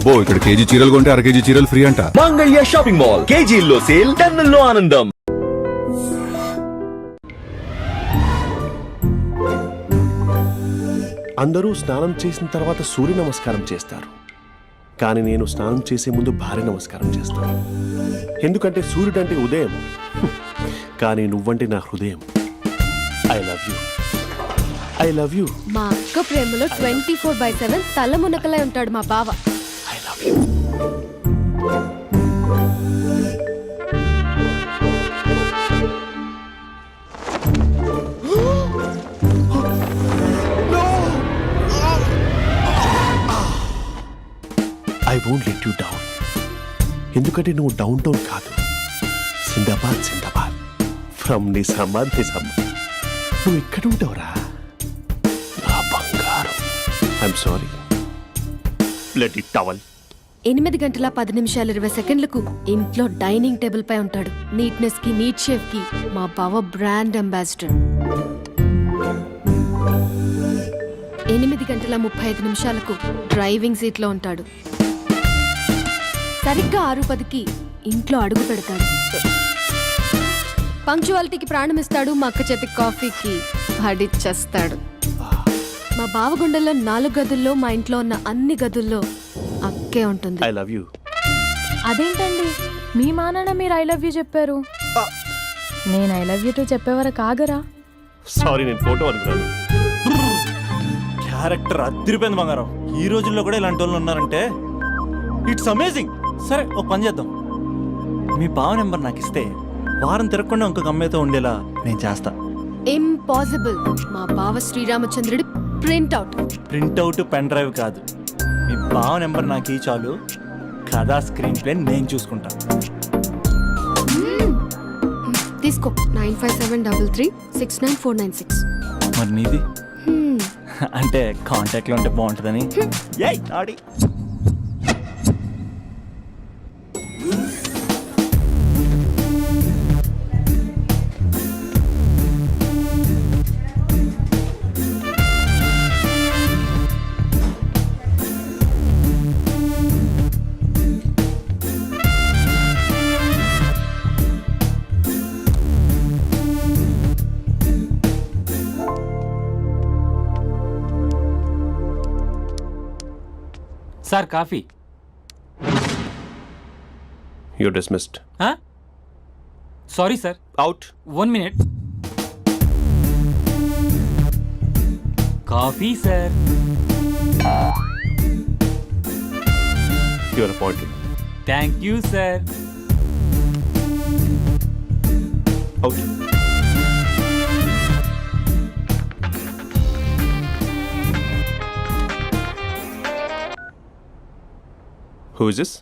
అబ్బో ఇక్కడ కేజీ చీరలు కొంటే అర కేజీ చీరలు ఫ్రీ అంట. మంగళ్య షాపింగ్ మాల్, కేజీల్లో సేల్, టన్నుల్లో ఆనందం. అందరూ స్నానం చేసిన తర్వాత సూర్య నమస్కారం చేస్తారు, కానీ నేను స్నానం చేసే ముందు భార్య నమస్కారం చేస్తాను. ఎందుకంటే సూర్యుడు అంటే ఉదయం, కానీ నువ్వంటే నా హృదయం. I love you, I love you. మా అక్క ప్రేమలో 24/7 తల మునకలై ఉంటాడు మా బావ. I love you. I won't let you down. ఎందుకంటే నువ్వు డౌన్ టౌన్ కాదు, జిందాబాద్ జిందాబాద్ ఫ్రమ్ నిజామాబాద్ నిజామాబాద్. నువ్వు ఇక్కడ ఉంటావురా నా బంగారం. I'm sorry, let it towel. 8 గంటల 10 నిమిషాలు 20 సెకండ్లకు ఇంట్లో డైనింగ్ టేబుల్ పై ఉంటాడు. నీట్నెస్ కి, నీట్ షేఫ్ కి మా బావ బ్రాండ్ అంబాసిడర్. 8 గంటల 35 నిమిషాలకు డ్రైవింగ్ సీట్ లో ఉంటాడు. సరిగ్గా 6:10కి ఇంట్లో అడుగు పెడతాడు. పంక్చువాలిటీకి ప్రాణం ఇస్తాడు. మా అక్క చేతి కాఫీకి హడిచ్చేస్తాడు. మా బావ గుండెల్లో 4 గదుల్లో, మా ఇంట్లో ఉన్న అన్ని గదుల్లో అక్కే ఉంటుంది. I love you. అదేంటండి మీ మా నాన్న మీరు ఐ లవ్ యూ చెప్పారు, నేను ఐ లవ్ యూ టు చెప్పేవరకు ఆగరా? సారీ, నేను ఫోటో అనుకున్నాను. క్యారెక్టర్ అదిరిపోయింది బంగారం. ఈ రోజుల్లో కూడా ఇలాంటి వాళ్ళు ఉన్నారంటే ఇట్స్ అమేజింగ్. సరే ఒక పని చేద్దాం, మీ బావ నెంబర్ నాకు ఇస్తే వారం తిరగకుండా ఇంకొక అమ్మాయితో ఉండేలా నేను చేస్తా. ఇంపాసిబుల్. మా బావ శ్రీరామచంద్రుడి ప్రింట్అవుట్ పెన్ డ్రైవ్ కాదు, మీ బావ నెంబర్ నాకు ఈ చాలు. కథా స్క్రీన్ ప్లే నేను చూసుకుంటా. తీసుకో. 9573369496. మరి నీది అంటే కాంటాక్ట్లో ఉంటే బాగుంటుందని. ఏయ్ ఆడి sir coffee. You dismissed. Sorry sir. Out. 1 minute. Coffee sir. You are appointed. Thank you sir. Out. Who is this?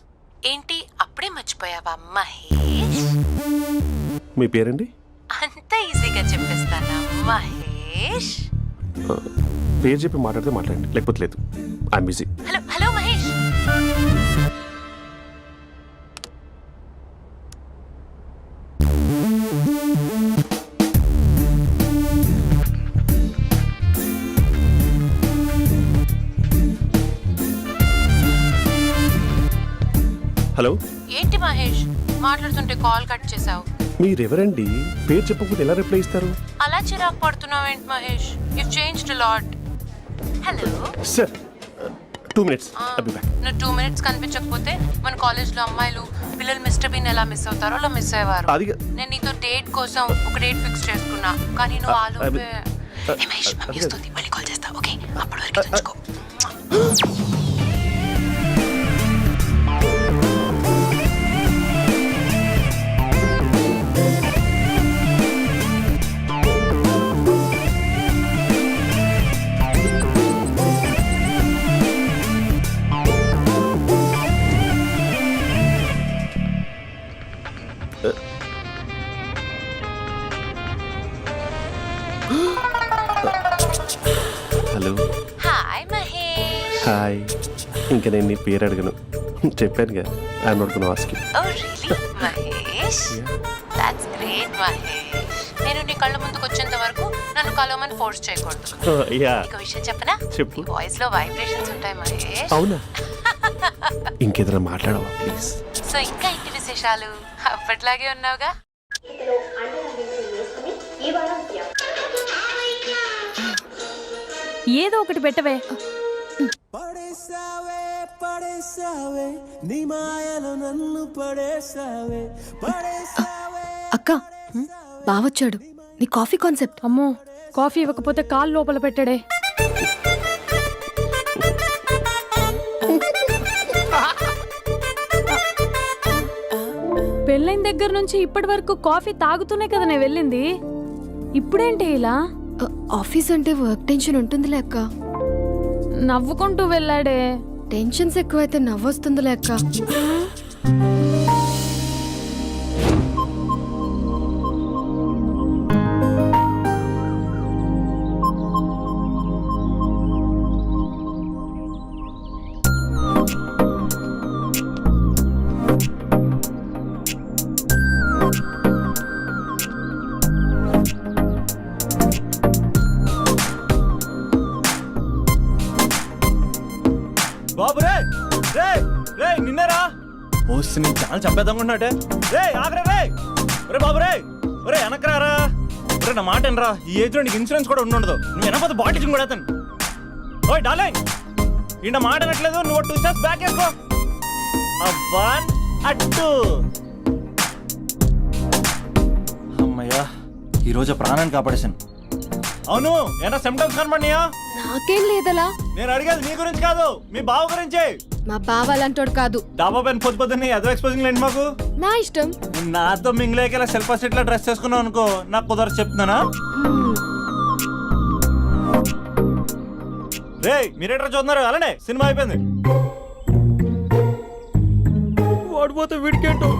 ఏంటి అప్పుడే మర్చిపోయావా మహేష్? మీ పేరండి? అంత ఈజీగా చెప్పేస్తానా మహేష్? పేరు చెప్పి మాట్లాడితే మాట్లాడండి, లేకపోతే లేదు. I'm busy. Hello hello Mahesh. Hello. ఏంటి మహేష్ మాట్లాడుతుంటే కాల్ కట్ చేసావు? మీరెవరండి? పేరు చెప్పకపోతే ఎలా రిప్లై ఇస్తారు? అలా చిరాకు పడుతున్నావు ఏంటి Mahesh? You changed a lot. Hello sir, 2 minutes. I'll be back. నువ్వు 2 minutes కనిపించకపోతే మన కాలేజ్లో అమ్మాయిలు పిల్లలు మిస్టర్ బీన్ ఎలా మిస్ అవుతారో అలా మిస్ అయ్యేవారు. నేను నీతో డేట్ కోసం ఒక డేట్ ఫిక్స్ చేసుకున్నా, కానీ నువ్వు ఆలోపే. మహేష్ మమ్మీ వస్తుంది, మళ్ళీ కాల్ చేస్తా. ఓకే, అప్పటి వరకు ఉంచుకో. హలో. హాయ్ మహేష్. హాయ్. ఇంకా నేను నీ పేరు అడగను, చెప్పానుగా. I'm not gonna ask you. Oh really Mahesh? That's great Mahesh. నేను నీ కళ్ళ ముందుకు వచ్చేంత వరకు నన్ను కలవమని ఫోర్స్ చేయకూడదు. యా. నీకు విషయం చెప్పనా? చెప్పు. నీ వాయిస్ లో వైబ్రేషన్స్ ఉంటాయి మహేష్. అవునా? ఇంకేదైనా మాట్లాడవా ప్లీజ్? సో ఇంకా ఇంటి విశేషాలు అప్పట్లాగే ఉన్నావుగా. ఏదో ఒకటి పెట్టవే. అక్క బావొచ్చాడు. నీ కాఫీ కాన్సెప్ట్. అమ్మో, కాఫీ ఇవ్వకపోతే కాలు లోపల పెట్టడే. పెళ్ళైన దగ్గర నుంచి ఇప్పటి వరకు కాఫీ తాగుతూనే కదా నేను వెళ్ళింది. ఇప్పుడేంటి ఇలా? ఆఫీస్ అంటే వర్క్ టెన్షన్ ఉంటుందిలే అక్క. నవ్వుకుంటూ వెళ్ళాడే. టెన్షన్స్ ఎక్కువైతే నవ్వొస్తుందిలే అక్క. బాబు రే రే రే నిన్నరా వస్తే నేను చాలా చంపేద్దామనుకున్నాటే. రే ఆగరా రే. ఒరే బాబు రే, ఒరే వెనకరారా. ఒరే నా మాట వినరా, ఈ ఏజ్ లో నీకు ఇన్సూరెన్స్ కూడా ఉండదు. నువ్వు వెనకపోతే బాటిల్ కూడా అతను. ఓయ్ డార్లింగ్, ఈ నా మాట అనట్లేదు. నువ్వు 2 స్టెప్స్ బ్యాక్ వేసుకో. 1 2. అమ్మయ్యా, ఈరోజు ప్రాణాన్ని కాపాడేశాను. అవును, ఏనా సిమ్టమ్స్ కనబడినాయా? నాకేం లేదలా. నేను అడిగేది నీ గురించి కాదు, మీ బావ గురించి. మా బావ అలాంటోడు కాదు. డాబా పైన పొద్దు పొద్దున్నే అదో ఎక్స్పోజింగ్ లేండి మాకు. నా ఇష్టం. నాతో మింగిలేక ఇలా సెల్ఫ్ అసిట్ లా డ్రెస్ చేసుకున్నావు అనుకో, నాకు కుదరదు చెప్తున్నానా. రే మీరేట్రా చూస్తున్నారు? అలానే సినిమా అయిపోయింది. వాడిపోతే వీడికేంటో.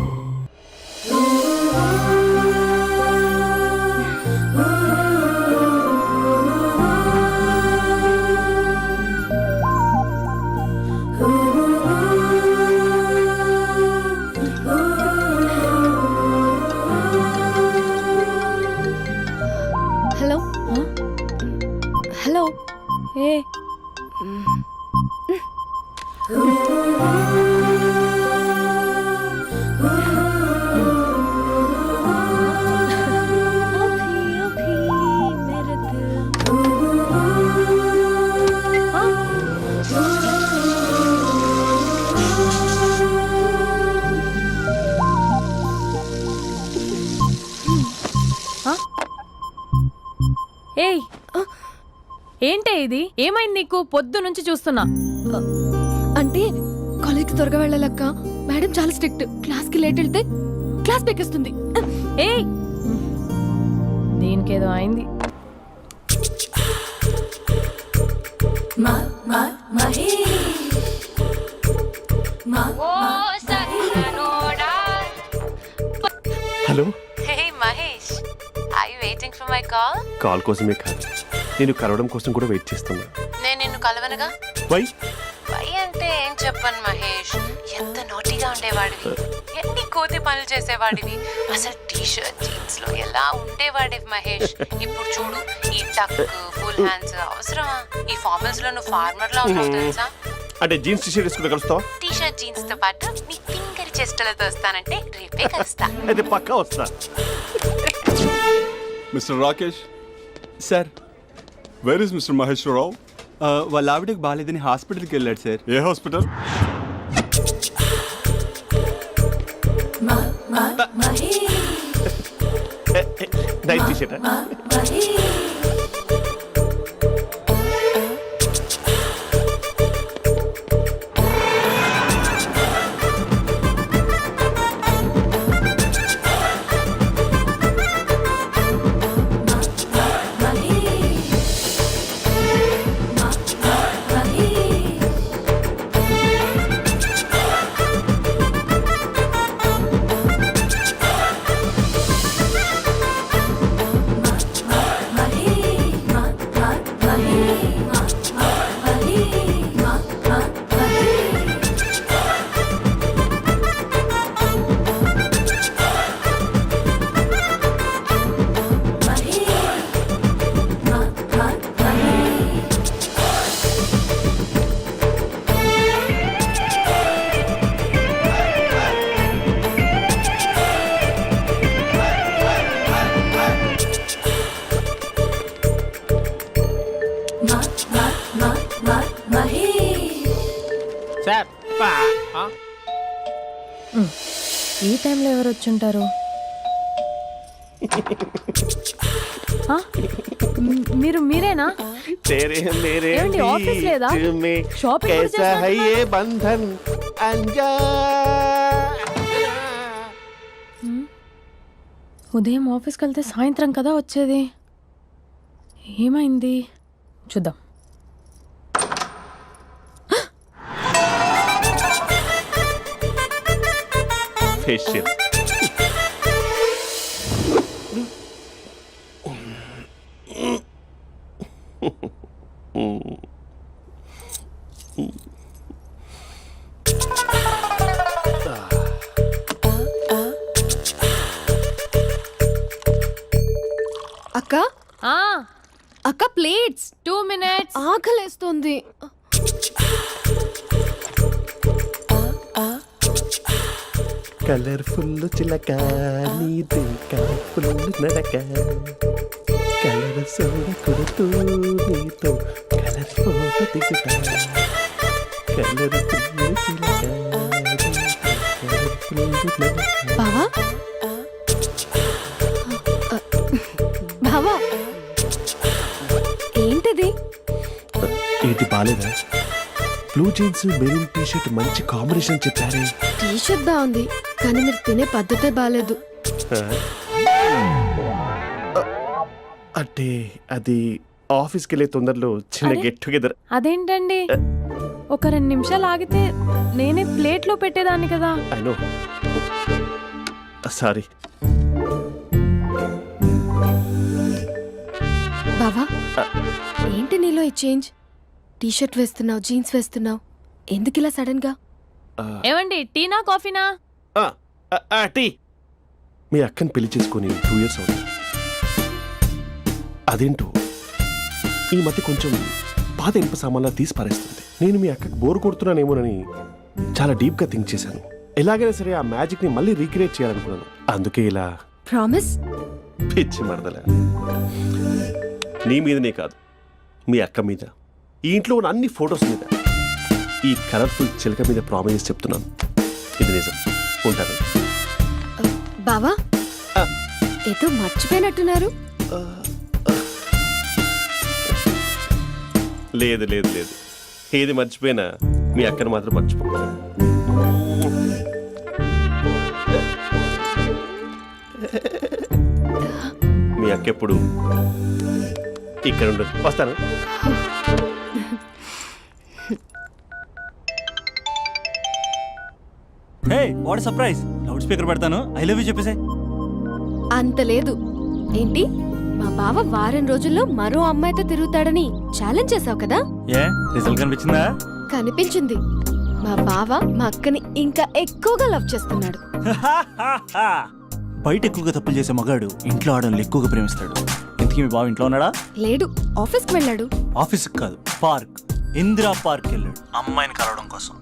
Hello hello. ఏ ఏయ్, ఏంటే ఇది? ఏమైంది నీకు? పొద్దు నుంచి చూస్తున్నా. అంటే కాలేజ్కి త్వరగా వెళ్ళాలక్క. మేడం చాలా స్ట్రిక్ట్. క్లాస్కి లేట్ వెళ్తే క్లాస్ బెక్కేస్తుంది. ఏయ్, దీనికేదో అయింది. Hello. Hey Mahesh, are you waiting for my call? Call కోసమే కాదు, నేను కలవడం కోసం కూడా వెయిట్ చేస్తున్నా. నేను నిన్ను కలవనుగా. వై? వై అంటే ఏం చెప్పను మహేష్. ఎంత నోటిగా ఉండేవాడివి, ఎన్ని కోతి పనులు చేసేవాడివి. అసలు టీ షర్ట్ జీన్స్ లో ఎలా ఉండేవాడివి మహేష్. ఇప్పుడు చూడు, ఈ టక్ ఫుల్ హ్యాండ్స్ అవసరమా? ఈ ఫార్మల్స్ లో నువ్వు ఫార్మర్ లా ఉన్నావు తెలుసా. అంటే జీన్స్ టీషర్ట్ వేసుకుని కలుస్తావా? టీ షర్ట్ జీన్స్ తో పాటు నీ ఫింగర్ చెస్టలతో వస్తానంటే రేపే కలుస్తా. అయితే పక్కా వస్తా. Mister Rakesh, sir, where is mister Maheswararao? వాళ్ళ ఆవిడకి బాగాలేదని హాస్పిటల్కి వెళ్ళాడు సార్. ఏ హాస్పిటల్? Night T shirt. ఈ టైంలో ఎవరు వచ్చుంటారు? ఆ? మీరేనా? तेरे मेरे ఏమండి, ఆఫీస్ లేదా? बीच में షాపింగ్ కూడా कैसा है చేస్తున్నట్టున్నారు? ये बंधन अंजा ఉదయం ఆఫీస్కి వెళ్తే సాయంత్రం కదా వచ్చేది. ఏమైంది చూద్దాం. फेशियल అక్క ఆ, అక్క ప్లేట్స్ 2 minutes. ఆకలేస్తుంది. కలర్ఫుల్ చిలక నీది కలర్ఫుల్ నడక కలర్ సోడ కొడుతూ నీతో కలర్ ఫోటో దిగుతా కలర్ఫుల్ చిలక కలర్ఫుల్ నడక. బావా బావా ఏంటిది? ఏంటి బాలేదా? Blue jeans maroon T shirt మంచి కాంబినేషన్ చెప్పారే. టీ షర్ట్ బాగుంది కానీ మీరు తినే పద్ధతే బాగాలేదు. అంటే అది ఆఫీస్కి వెళ్ళే తొందరలో చిన్న అరే? Get together. అదేంటండి, ఒక 2 నిమిషాలు ఆగితే నేనే ప్లేట్లో పెట్టేదాన్ని కదా. I know, sorry. బావా ఏంటి నీలో ఈ చేంజ్? టీ షర్ట్ వేస్తున్నావు, జీన్స్ వేస్తున్నావు, ఎందుకు ఇలా సడన్ గా? ఏమండి, టీనా కాఫీనా? టీ. మీ అక్కని పెళ్లి చేసుకొని 2 years అవుతుంది. అదేంటో ఈ మధ్య కొంచెం పాత ఇనుప సామాన్లా తీసి పారేస్తుంది. నేను మీ అక్కకి బోర్ కొడుతున్నానేమోనని చాలా డీప్గా థింక్ చేశాను. ఎలాగైనా సరే ఆ మ్యాజిక్ని మళ్ళీ రీక్రియేట్ చేయాలనుకున్నాను. అందుకే ఇలా ప్రామిస్? పిచ్చి మరదల. నీ మీదనే కాదు, మీ అక్క మీద, ఈ ఇంట్లో ఉన్న అన్ని ఫొటోస్ మీద, ఈ కలర్ఫుల్ చిలక మీద ప్రామిస్ చెప్తున్నాను. ఇది నిజం. ఉంటాను. బావా ఏదో మర్చిపోయినట్టున్నారు. లేదు లేదు లేదు, ఏది మర్చిపోయినా మీ అక్కను మాత్రం మర్చిపో. మీ అక్క ఎప్పుడు ఇక్కడ ఉండదు. వస్తాను. Hey what surprise. Loud speaker పెడతాను, ఐ లవ్ యూ చెప్పేసే. అంత లేదు. ఏంటి, మా బావ వారం రోజుల్లో మరో అమ్మాయితో తిరుగుతాడని ఛాలెంజ్ చేసావు కదా? ఏ రిజల్ట్ కనిపించిందా? కనిపించింది. మా బావ మా అక్కని ఇంకా ఎక్కువగా లవ్ చేస్తున్నాడు. బయట ఎక్కువగా తప్పులు చేసే మగాడు ఇంట్లో ఆడవాళ్ళు ఎక్కువగా ప్రేమిస్తాడు. ఇంతకీ మీ బావ ఇంట్లో ఉన్నాడా? లేడు, ఆఫీస్కి వెళ్ళాడు. ఆఫీస్కి కాదు, పార్క్, ఇందిరా పార్క్ వెళ్ళాడు అమ్మాయిని కలవడం కోసం.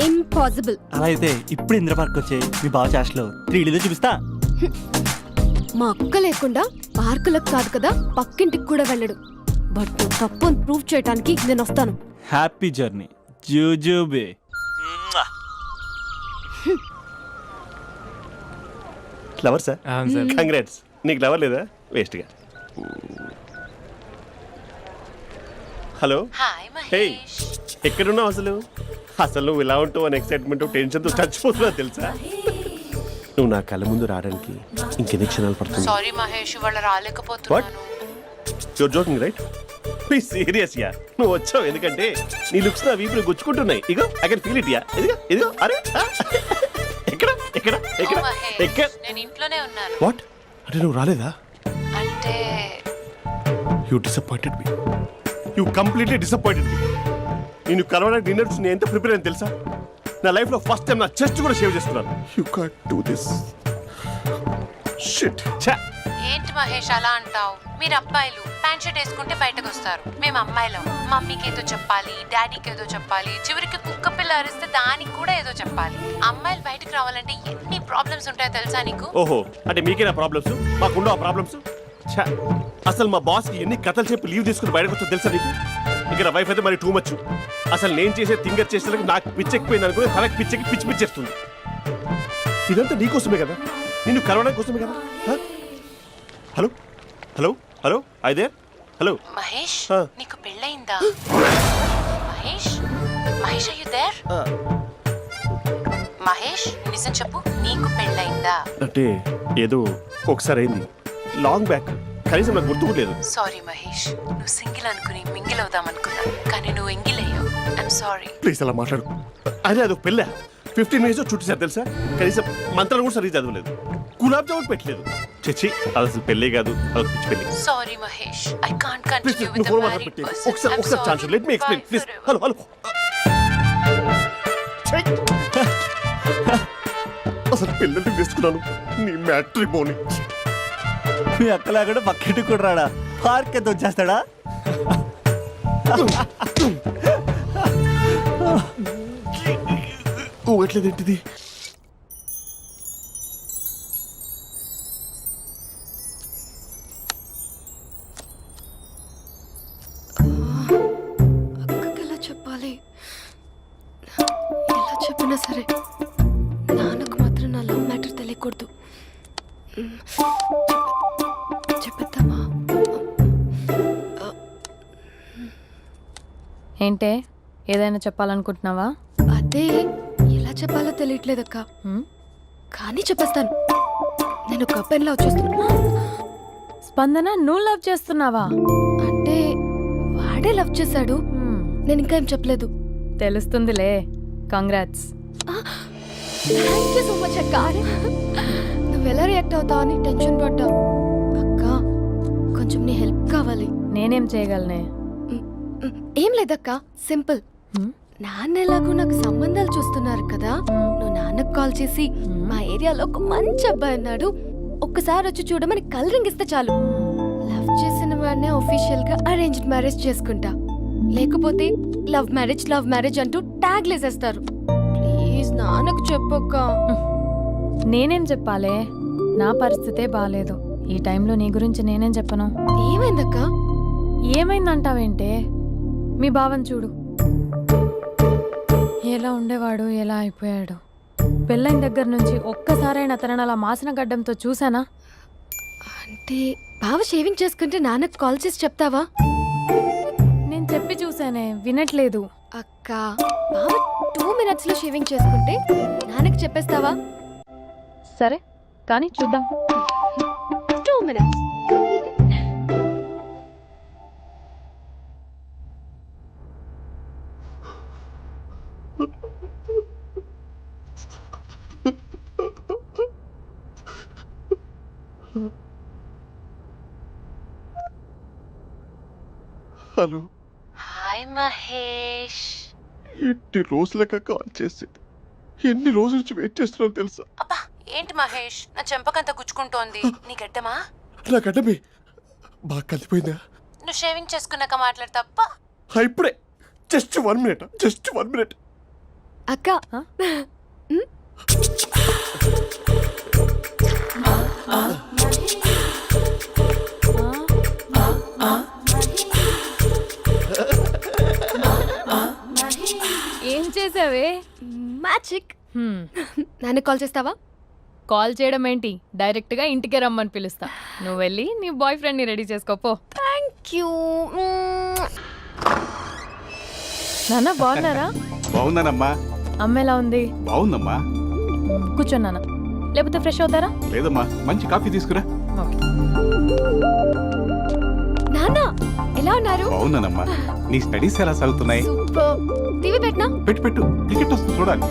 ఇంపాసిబుల్. అలా అయితే ఇప్పుడు ఇందిరా పార్క్ వచ్చే మీ బావ చాష్లో 3Dలో చూపిస్తా. మా అక్క లేకుండా పార్కులకు కాదు కదా పక్కింటికి కూడా వెళ్ళడు. బట్ నువ్వు తప్పు అని ప్రూవ్ చేయడానికి నేను వస్తాను. హ్యాపీ జర్నీ జూజూబే. Lover sir, congrats. నీకు లవర్ లేదా? వేస్ట్గా. హలో. Hi hey, Mahesh. ఎక్కడున్నావు అసలు? అసలు నువ్వు ఇలా ఉంటావు అని ఎక్సైట్మెంట్ టెన్షన్తో చచ్చిపోతున్నా తెలుసా? నువ్వు నా కళ్ళ ముందు రావడానికి ఇంకెన్ని క్షణాలు పడుతుంది? సారీ మహేష్, ఇవాళ రాలేకపోతున్నాను. Your joking right? Be serious yeah. నువ్వు వచ్చావు ఎందుకంటే నీ లుక్స్ నా వీపుని గుచ్చుకుంటున్నాయి. ఇగో I can feel it yeah. ఇదిగో ఇదిగో. అరే ఎక్కడ ఎక్కడ ఎక్కడ ఓ మహేష్, ఎక్కడ? నేను ఇంట్లోనే ఉన్నాను. వాట్? అంటే నువ్వు రాలేదా? అంటే you disappointed me. You completely disappointed me. నేను కలవడానికి డిన్నర్స్ నేను ఎంత ప్రిపేర్ అని తెలుసా? నా లైఫ్లో ఫస్ట్ టైం నా చెస్ట్ కూడా సేవ్ చేస్తున్నాను. You can't do this. Shit. ఛా. ఏంటి మహేష్ అలా అంటావు? మీరు అబ్బాయిలు ప్యాంట్ షర్ట్ వేసుకుంటే బయటకు వస్తారు. మేము అమ్మాయిలం మమ్మీకి ఏదో చెప్పాలి, డాడీకి ఏదో చెప్పాలి, చివరికి కుక్క పిల్ల అరిస్తే దానికి కూడా ఏదో చెప్పాలి. అమ్మాయిలు బయటకు రావాలంటే ఎన్ని ప్రాబ్లమ్స్ ఉంటాయో తెలుసా నీకు? ఓహో, అంటే మీకేనా ప్రాబ్లమ్స్? మాకుండా ప్రాబ్లమ్స్? ఛా. అసలు మా బాస్కి ఎన్ని కథలు చెప్పి లీవ్ తీసుకుని బయటకు వచ్చా తెలుసా నీకు? ఇక నా వైఫ్ అయితే మరి టూ మచ్. అసలు నేను చేసే థింగర్ చేసేందుకు నాకు పిచ్చెక్కిపోయింది అనుకో, తనకి పిచ్చెక్కి పిచ్చి పిచ్చేస్తుంది. ఇదంతా నీకోసమే కదా, నిన్ను కలవడం కోసమే కదా. హ? హలో హలో హలో అయితే హలో మహేష్ ఆ. నీకు పెళ్ళయిందా? Mahesh Mahesh are you there? మహేష్ నిజం చెప్పు, నీకు పెళ్ళయిందా? అంటే ఏదో ఒకసారి అయింది, లాంగ్ బ్యాక్, కనీసం నాకు గుర్తు కూడా లేదు. సారీ మహేష్, నువ్వు సింగిల్ అనుకుని మింగిల్ అవుదాం అనుకున్నా, కానీ నువ్వు ఎంగిల్ అయ్యావు. I'm sorry. ప్లీజ్ అలా మాట్లాడు. అదే అదొక పెళ్ళ 15 మినిట్స్ చుట్టేసారు తెలుసా, కనీసం మంత్రాలు కూడా సరిగ్గా చదవలేదు, గులాబ్ జామున్ పెట్టలేదు. చచ్చి అది అసలు పెళ్ళే కాదు, అదొక పిచ్చి పెళ్ళి. Sorry Mahesh, I can't please continue నువ్వు విత్ ఫోన్ ద మాత్రం మ్యారీడ్ పెట్టి పర్సన్. ఒకసారి chance let me explain please. Hello hello అసలు పిల్లల్ని తీసుకున్నాను నీ మ్యాట్రీ బోని. మీ అక్కలా కూడా పక్కింటి కూడా రాడా, పార్క్ ఎంత వచ్చేస్తాడా? ఊగట్లేదేంటిది? అక్కకి ఎలా చెప్పాలి? ఎలా చెప్పినా సరే నాన్నకు మాత్రం నా లవ్ మ్యాటర్ తెలియకూడదు. చెప్పేద్దామా? ఏంటే ఏదైనా చెప్పాలనుకుంటున్నావా? అదే ఎలా చెప్పాలో తెలియట్లేదక్క, హ్మ్? కానీ చెప్పేస్తాను. నేను ఒక అబ్బాయిని లవ్ చేస్తున్నా. స్పందన నువ్వు లవ్ చేస్తున్నావా? అంటే వాడే లవ్ చేశాడు, హ్మ్. నేను ఇంకా ఏం చెప్పలేదు. తెలుస్తుందిలే. Congrats. Thank you so much అక్క. నువ్వు ఎలా రియాక్ట్ అవుతావు అని టెన్షన్ పడ్డావు. అక్క కొంచెం నీ హెల్ప్ కావాలి. నేనేం చేయగలనే? ఏం లేదక్క, సింపుల్. హ్మ్? నాన్న ఎలాగో నాకు సంబంధాలు చూస్తున్నారు కదా, నువ్వు నాన్నకు కాల్ చేసి మా ఏరియాలో ఒక మంచి అబ్బాయి అన్నాడు, ఒక్కసారి వచ్చి చూడమని కలరింగ్ ఇస్తే చాలు. లవ్ చేసిన వాడినే ఒఫీషియల్ గా అరేంజ్డ్ మ్యారేజ్ చేసుకుంటా, లేకపోతే లవ్ మ్యారేజ్ అంటూ ట్యాగ్ లేసేస్తారు. ప్లీజ్ నాన్నకు చెప్పక్క. నేనేం చెప్పాలే? నా పరిస్థితే బాలేదు. ఈ టైంలో నీ గురించి నేనేం చెప్పను? ఏమైందక్క? ఏమైందంటావేంటే? మీ భావం చూడు, ఎలా ఉండేవాడు, ఎలా అయిపోయాడు. పెళ్ళైన దగ్గర నుంచి ఒక్కసారైనా తనని అలా మాసిన గడ్డంతో చూసానా? అంటే బావ షేవింగ్ చేసుకుంటే నాన్నకు కాల్ చేసి చెప్తావా? నేను చెప్పి చూసానే, వినట్లేదు. అక్క బావ 2 minutes లో షేవింగ్ చేసుకుంటే నాన్నకి చెప్పేస్తావా? సరే కానీ చూద్దాం. 2 minutes. Hello hi Mahesh. ఎన్ని రోజులక కాల్ చేసింది, ఎన్ని రోజుల నుంచి వెయిట్ చేస్తున్నాను తెలుసా? అబ్బా ఏంటి మహేష్, నా చెంపకంత గుచ్చుకుంటోంది. నీ గడ్డమా? నా గడ్డమే బాగా కలిపోయిందా? నువ్వు షేవింగ్ చేసుకున్నాక మాట్లాడు తప్ప. ఇప్పుడే జస్ట్ 1 minute. అక్క ఏం చేసావే? మ్యాజిక్. నాన్నకి కాల్ చేస్తావా? కాల్ చేయడం ఏంటి, డైరెక్ట్ గా ఇంటికే రమ్మని పిలుస్తా. నువ్వు వెళ్ళి నీ బాయ్ ఫ్రెండ్ ని రెడీ చేసుకోపో. Thank you. నాన్న బాగున్నారా? బాగుందనమ్మా. అమ్మ ఎలా ఉంది? బాగుందమ్మా. కూర్చోన్నానా, లేకపోతే ఫ్రెష్ అవుతారా? లేదమ్మా, మంచి కాఫీ తీసుకురా. ఓకే. నాన్న ఎలా ఉన్నారు? బాగున్నానమ్మా. నీ స్టడీస్ ఎలా సాగుతున్నాయి? సూపర్. టీవీ పెట్టనా? పెట్టు క్రికెట్ వస్తుంది చూడాలి.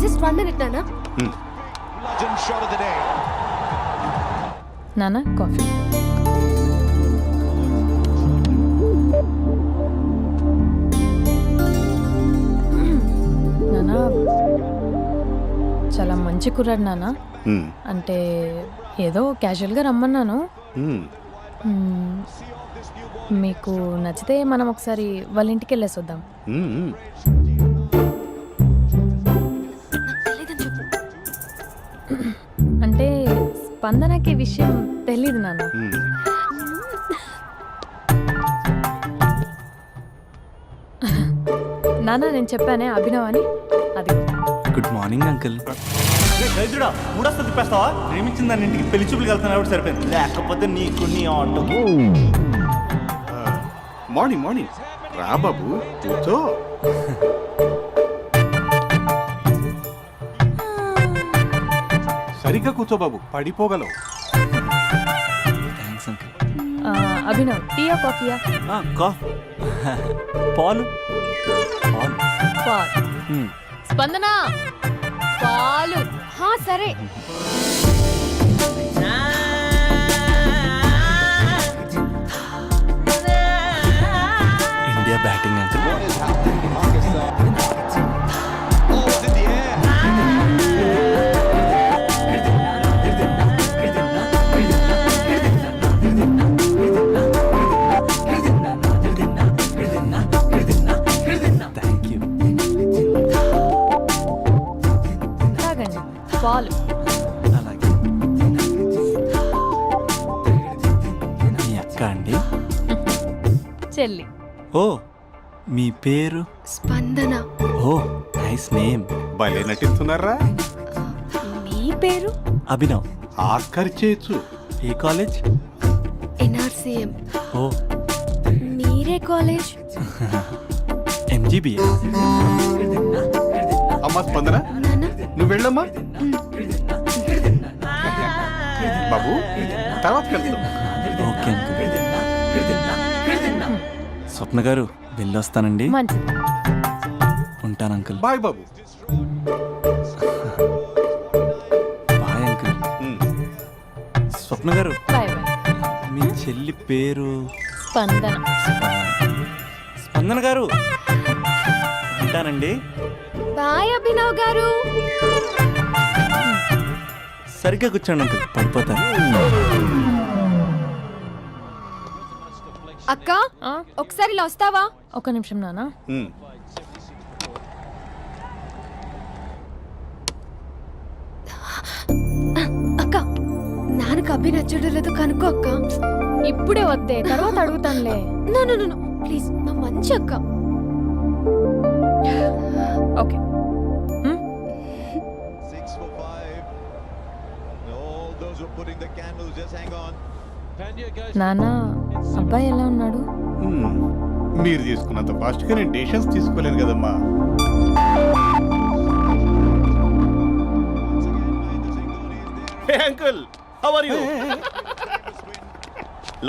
జస్ట్ 1 minute నాన్న. నాన్న కాఫీ. నాన్న చాలా మంచి కుర్రాడు నాన్న. అంటే ఏదో క్యాజువల్గా రమ్మన్నాను. మీకు నచ్చితే మనం ఒకసారి వాళ్ళ ఇంటికి వెళ్ళేసి వద్దాం. తెలీదని చెప్పు. అంటే స్పందనకి ఈ విషయం తెలీదు నాన్న. నాన్న నేను చెప్పానే అభినవ్ అని అది గుడ్ మార్నింగ్ అంకుల్. రైతుడా మూడొస్తా తిప్పేస్తావా? ప్రేమించిన దాని ఇంటికి పెళ్లి చూపులు వెళ్తాను కాబట్టి సరిపోయింది, లేకపోతే నీకు నీ ఆటో. మార్నింగ్ మార్నింగ్ రా బాబు కూర్చో. సరిగ్గా కూర్చో బాబు, పడిపోగలవు. Thanks uncle. అభినవ్ టీయా కాఫీయా? పాలు పాలు. పాల్. స్పందన పాలు. హా సరే. India batting uncle. Thank you. తాగండి పాలు. అలాగే. మీ అక్క అండి? చెల్లి. ఓ మీ పేరు? స్పందన. ఓ నైస్ నేమ్. భలే నటిస్తున్నారా? మీ పేరు? అభినవ్. ఆస్కర్ చేయొచ్చు. ఏ కాలేజ్? ఎన్ఆర్సీఎం. ఓ మీరే కాలేజ్? ఎంజీబీఏ. అమ్మా స్పందన, నాన్న నువ్వు వెళ్ళమ్మా. బాబు తర్వాత కలుద్దాం. Okay uncle. స్వప్న గారు వెళ్ళొస్తానండి. మంచిది. ఉంటాను అంకుల్. బాయ్ బాబు. Bye uncle. స్వప్న గారు బాయ్ బాయ్. మీ చెల్లి పేరు? స్పందన. స్పందన గారు ఉంటానండి. బాయ్ అభినవ్ గారు. సరిగ్గా కూర్చోండి అంకుల్, పడిపోతాను. అక్క ఒకసారి ఇలా వస్తావా? ఒక నిమిషం నాన్న. అక్క నాన్నకు అభి నచ్చడం లేదో కనుక్కో అక్క. ఇప్పుడే వద్దే, తర్వాత అడుగుతానులే. నో నో నో ప్లీజ్, మా మంచి అక్క. ఓకే. నాన్న అబ్బాయి ఎలా ఉన్నాడు? మీరు తీసుకున్నంత ఫాస్ట్గా నేను డెసిషన్స్ తీసుకోలేను కదమ్మా. Hey uncle, how are you?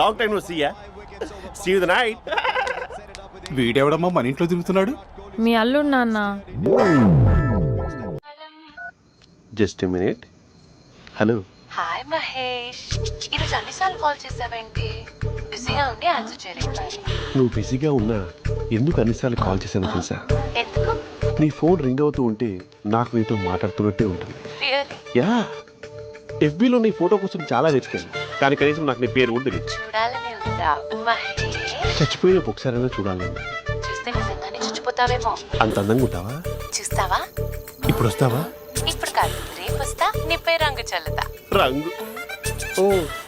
Long time no see, yeah? See you the night. వీడెవడమ్మా మన ఇంట్లో తిరుగుతున్నాడు? మీ అల్లుడు నాన్న. Just a minute. Hello. Hi Mahesh, ఈరోజు అన్నిసార్లు కాల్ చేసావేంటి? బిజీగా ఉండి ఆన్సర్ చేయలేదు. నువ్వు బిజీగా ఉన్నా ఎందుకు అన్నిసార్లు కాల్ చేశాను తెలుసా? ఎందుకు? నీ ఫోన్ రింగ్ అవుతూ ఉంటే నాకు నీతో మాట్లాడుతున్నట్టే ఉంటుంది. రియల్లీ? యా, ఎఫ్బీలో నీ ఫోటో కోసం చాలా వెతికాను, కానీ కనీసం నాకు నీ పేరు కూడా తెలియదు. చూడాలని ఉందా మహేష్? చచ్చిపోయిన ఒకసారైనా చూడాలి. చూస్తే నిజంగానే చచ్చిపోతావేమో. అంత అందంగా ఉంటావా? చూస్తావా? ఇప్పుడు వస్తావా? ఇప్పుడు కాదు, రేపు వస్తా, నీపై రంగు చల్లుతా. రంగు? ఓ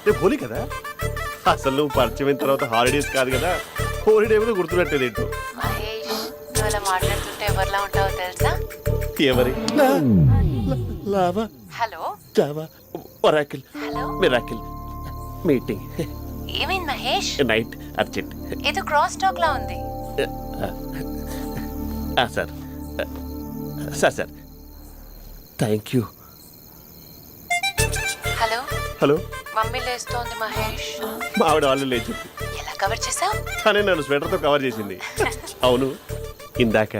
రేపు హోలీ కదా. అసలు నువ్వు పరిచయం తర్వాత హాలిడేస్ కాదు కదా, హోలిడే కూడా గుర్తున్నట్టేది ఏంటో. మహేష్, నువ్వు అలా మాట్లాడుతుంటే ఎవరిలా ఉంటావో తెలుసా? ఎవరి? Lava, hello java, oracle, hello, miracle, meeting, ఏమైంది మహేష్? Night, urgent. ఏదో క్రాస్ టాక్ లా ఉంది. Sir sir sir thank you. Hello hello, mummy లేస్తోంది మహేష్. మా ఆవిడ వాళ్ళు లేచి ఎలా కవర్ చేసావు? తనే నన్ను స్వెటర్తో కవర్ చేసింది. అవును, ఇందాక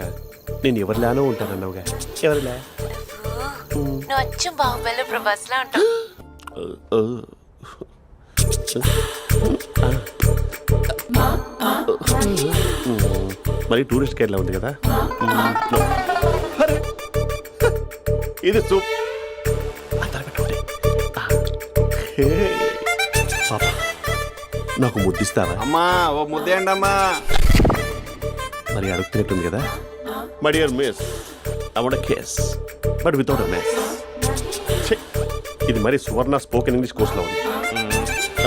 నేను ఎవరిలానో ఉంటానన్నావుగా, ఎవరిలా? నువ్వు అచ్చం బాహుబలి ప్రభాస్ లా ఉంటావు. మరి టూరిస్ట్ గైడ్లా ఉంది కదా. అరే, ఇది సూప్. పాప, నాకు ముద్దిస్తావా? అమ్మా ఓ ముద్దేయండి అమ్మా. మరి అడుగుతున్నట్టుంది కదా. My dear miss, I want kiss but without a miss. ఇది మరి సువర్ణ స్పోకెన్ ఇంగ్లీష్ కోర్సులో ఉంది.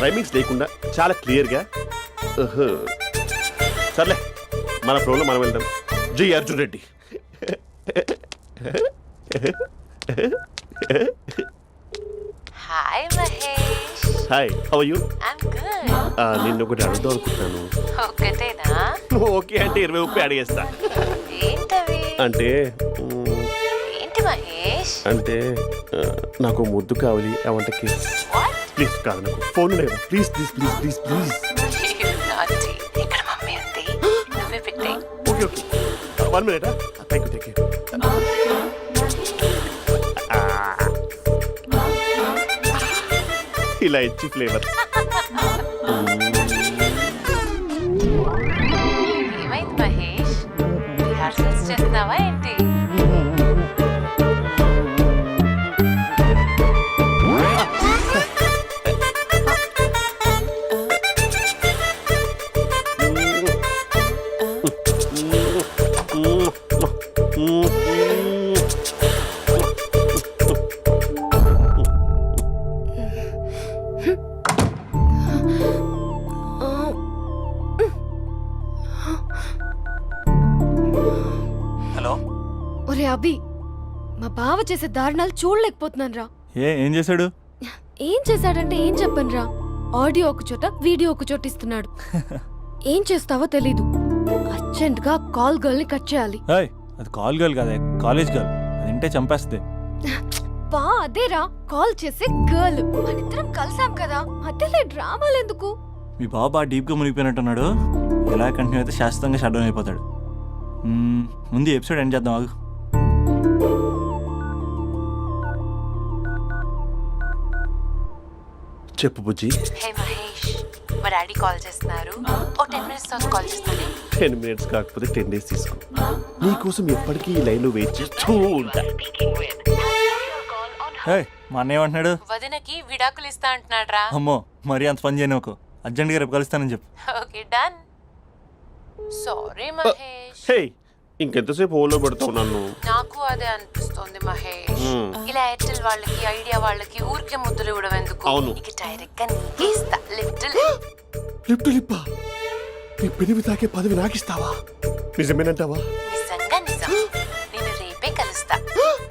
రైమింగ్స్ లేకుండా చాలా క్లియర్గా. సర్లే, మన ప్రోలో మనం వెళ్దాం. జై Arjun Reddy. Hi Mahesh. Hi, how are you? I'm good. నిన్ను ఒకటి అడుగుదాం అనుకుంటున్నాను. ఒకటేనా? నువ్వు ఓకే అంటే 20 అడిగేస్తా. ఏంటవి? అంటే ఏంటి మహేష్? అంటే నాకు ముద్దు కావాలి. అవంటకి వాట్? ప్లీజ్ కాదు, నాకు ఫోన్ లేవు. Please please please please please. ఇక్కడ మమ్మీ ఉంది, నువ్వే పెట్టే. Okay okay, 1 minute. Thank you. ఇలా ఇచ్చి ఫ్లేవర్. ఏమైంది మహేష్? రిహార్సల్స్ చేస్తున్నావా ఏంటి? హలో. ఒరే అభి, మా బావ చేసే దారుణాలు చూడలేకపోతున్నాను రా. ఏం చేశాడు? ఏం చేశాడంటే ఏం చెప్పను రా. ఆడియో ఒక చోట, వీడియో ఒక చోట ఇస్తున్నాడు. ఏం చేస్తావో తెలీదు. అర్జెంట్ గా కాల్ గర్ల్ ని కట్ చేయాలి. ఏయ్, అది కాల్ గర్ల్ కాదే, కాలేజ్ గర్ల్. అది వింటే చంపేస్తుంది. బా అదేరా, కాల్ చేసే గర్ల్. మనిద్దరం కలిసాం కదా, మధ్యలో డ్రామాలు ఎందుకు? మీ బాబు బాగా డీప్గా మునిగిపోయినట్టున్నాడు. ఎలా కంటిన్యూ అయితే శాశ్వతంగా షట్ డౌన్ అయిపోతాడు. ముందు ఎపిసోడ్ ఎండ్ చేద్దాం ఆగు. చెప్పు బుజ్జి. హే మహేష్, మా డాడీ కాల్ చేస్తున్నారు. ఓ 10 minutes తర్వాత కాల్ చేస్తాను. 10 minutes కాకపోతే 10 days తీసుకో. నీకోసం ఎప్పటికీ ఈ లైన్లో వెయిట్ చేస్తూ ఉంటా. హే, మా అన్న ఏమంటున్నాడు? వదినకి విడాకులు ఇస్తా అంటున్నాడు రా. అమ్మో, మరీ అంత పని చేయను. ఒక అర్జెంట్గా రేపు కలుస్తానని చెప్పు. Okay done. సారీ మహేష్. హే, ఇంకెంతసేపు హోల్లో పెడతావు నన్ను? నాకు అదే అనిపిస్తుంది మహేష్. ఇలా ఎయిర్టెల్ వాళ్ళకి, ఐడియా వాళ్ళకి ఊరికే ముద్దులు ఇవ్వడం ఎందుకు? అవును. ఇక డైరెక్ట్ గా నీకే ఇస్తా. లిటిల్ లిప్ టు లిప్పా? నీ పెనివి తాకే పదవి నాకిస్తావా? నిజమేనంటావా? నిజంగా నిజం. నేను రేపే కలుస్తా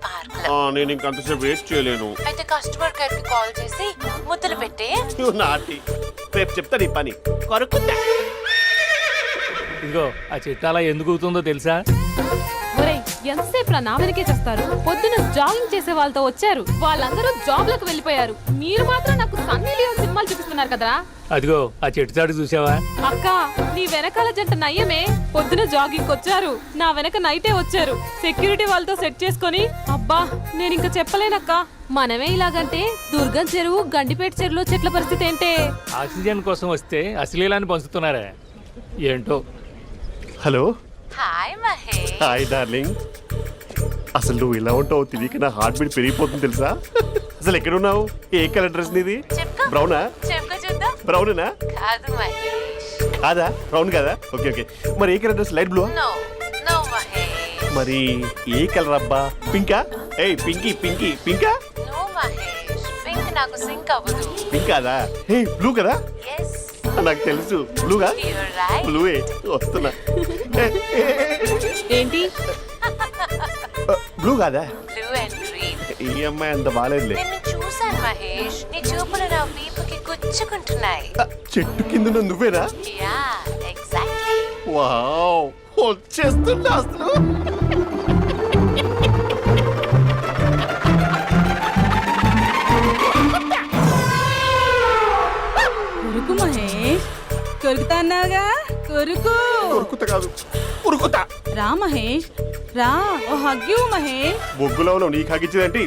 పార్క్ లో. నేను ఇంకంతసేపు వెయిట్ చేయలేను. అయితే కస్టమర్ కేర్ కి కాల్ చేసి ముద్దులు పెట్టే. నాటి రేపు చెప్తా నీ పని. కొరుకుంటా. ఇదిగో ఆ చెట్టు అలా ఎందుకు అవుతుందో తెలుసా? ఒరేయ్, ఎంతసేపు నా వెనకే చేస్తారు? పొద్దున జాగింగ్ చేసే వాళ్ళతో వచ్చారు, వాళ్ళందరూ జాబ్ లకు వెళ్ళిపోయారు. మీరు మాత్రం నాకు సన్నీ లియోన్ సినిమాలు చూపిస్తున్నారు కదరా. అదిగో ఆ చెట్టు చాటు చూసావా? అక్క, నీ వెనకాల జంట నయ్యమే. పొద్దున జాగింగ్ వచ్చారు, నా వెనక నైటే వచ్చారు. సెక్యూరిటీ వాళ్ళతో సెట్ చేసుకొని, అబ్బా నేను ఇంకా చెప్పలేనక్క. మనమే ఇలాగంటే దుర్గం చెరువు, గండిపేట చెరువులో చెట్ల పరిస్థితి ఏంటే? ఆక్సిజన్ కోసం వస్తే అశ్లీలాన్ని పంచుతున్నారా ఏంటో. Hello. Hi Mahesh. Hi darling. అసలు నువ్వు ఇలా ఉంటావు తెలియక నా హార్ట్ బీట్ పెరిగిపోతుంది తెలుసా? అసలు ఎక్కడున్నావు? ఏ కలర్ డ్రెస్ నీది? చెప్పుకో. బ్రౌనా? చెప్పుకో చూద్దాం. బ్రౌనేనా? కాదు మహేష్. కాదా? బ్రౌన్ కదా? Okay okay. మరి ఏ colour dress? Light blue? No no Mahesh. మరి ఏ కలర్ అబ్బా? పింకా? ఏయ్ పింకీ పింకీ పింకా? నో మహేష్, పింక్ నాకు సింక్ అవ్వదు. పింక్ కాదా? హే బ్లూ కదా? ఎస్, నాకు తెలుసు. బ్లూగా? You're right. బ్లూవే వస్తున్నా. ఏంటి? బ్లూ కాదా? Blue and green. ఈ అమ్మాయి అంత బాగాలేదులే. నిన్ను చూశాను మహేష్, నీ చూపులు నా వీపుకి గుచ్చుకుంటున్నాయి. చెట్టు కింద నువ్వేనా? Yeah exactly. వావ్, వచ్చేస్తున్నా అసలు. కొరుకు మహేష్, కొరుకుతా అన్నావుగా, కొరుకు. ఉరుకుతా కాదు, ఉరుకుతా. రా మహేష్, రా. ఓ హగ్గు మహేష్. బొగ్గులో ఉన్నావు, నీకు హగించదేంటి?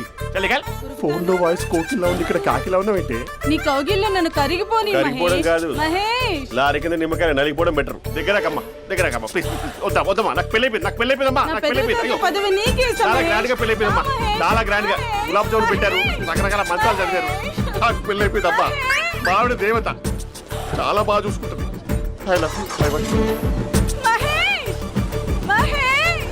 ఫోన్ లో వాయిస్ కోకిలా ఉంది, ఇక్కడ కాకిలా ఉన్నావేంటి? నీ కౌగిల్లో నన్ను కరిగిపోని కరిగిపోవడం మహేష్. కాదు. మహేష్, లారీ కింద నిమ్మకాయ నలిగిపోవడం బెటర్. దగ్గరకమ్మా, దగ్గరకమ్మా ప్లీజ్. వద్దా వద్దమ్మా, నాకు పెళ్ళైపోయింది, నాకు పెళ్ళైపోయిందమ్మా, నా నాకు పెళ్ళైపోయింది. పెద్ద అయ్యో, పదవి నీకే ఇస్తా చాలా మహేష్. గ్రాండ్ గా పెళ్ళైపోయిందమ్మా, రా మహేష్, చాలా గ్రాండ్ గా. మహేష్. గులాబ్ జామున్ పెట్టారు, రకరకాల మంచాలు చదివారు. నాకు పెళ్ళైపోయిందమ్మా. మావిడ దేవత, చాలా బాగా చూసుకుంటుంది. I love you.